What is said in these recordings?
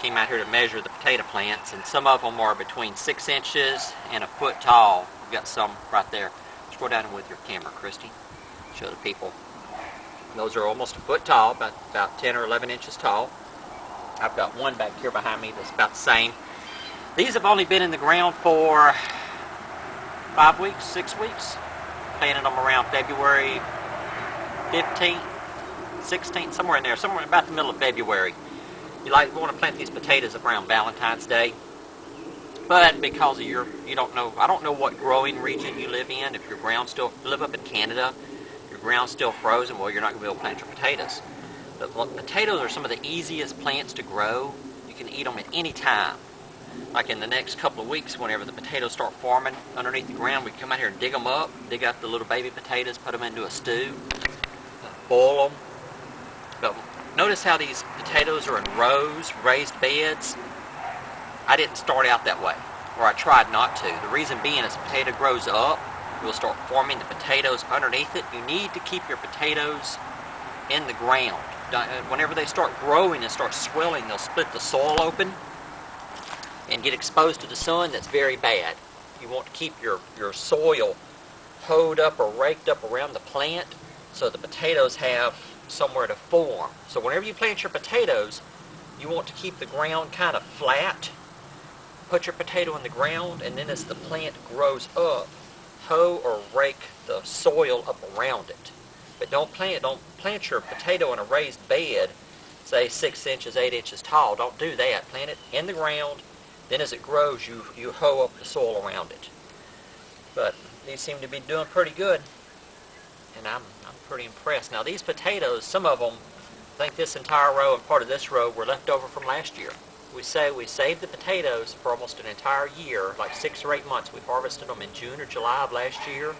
came out here to measure the potato plants, and some of them are between 6 inches and a foot tall. We've got some right there. Scroll down with your camera, Christy. Show the people. Those are almost a foot tall, about 10 or 11 inches tall. I've got one back here behind me that's about the same. These have only been in the ground for 5 weeks, 6 weeks. Planted them around February 15th, 16th, somewhere in there, somewhere about the middle of February. You want to plant these potatoes around Valentine's Day, but because of you don't know, I don't know what growing region you live in. If your ground's still, you live up in Canada, your ground's still frozen, well, you're not going to be able to plant your potatoes. But potatoes are some of the easiest plants to grow. You can eat them at any time. Like in the next couple of weeks, whenever the potatoes start forming underneath the ground, we come out here and dig them up, dig out the little baby potatoes, put them into a stew, boil them. But notice how these potatoes are in rows, raised beds. I didn't start out that way, or I tried not to. The reason being, as the potato grows up, you'll start forming the potatoes underneath it. You need to keep your potatoes in the ground. Whenever they start growing and start swelling, they'll split the soil open and get exposed to the sun. That's very bad. You want to keep your soil hoed up or raked up around the plant so the potatoes have somewhere to form. So whenever you plant your potatoes, you want to keep the ground kind of flat. Put your potato in the ground, and then as the plant grows up, hoe or rake the soil up around it. But don't plant your potato in a raised bed, say 6 inches, 8 inches tall. Don't do that. Plant it in the ground. Then as it grows, you hoe up the soil around it. But these seem to be doing pretty good, and I'm pretty impressed. Now these potatoes, some of them, I think this entire row and part of this row were left over from last year. We say we saved the potatoes for almost an entire year, like 6 or 8 months. We harvested them in June or July of last year,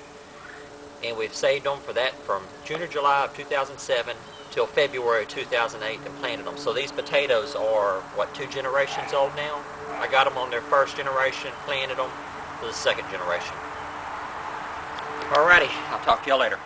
and we've saved them for that from June or July of 2007 till February 2008 and planted them. So these potatoes are, what, 2 generations old now? I got them on their first generation, planted them for the second generation. Alrighty, I'll talk to y'all later.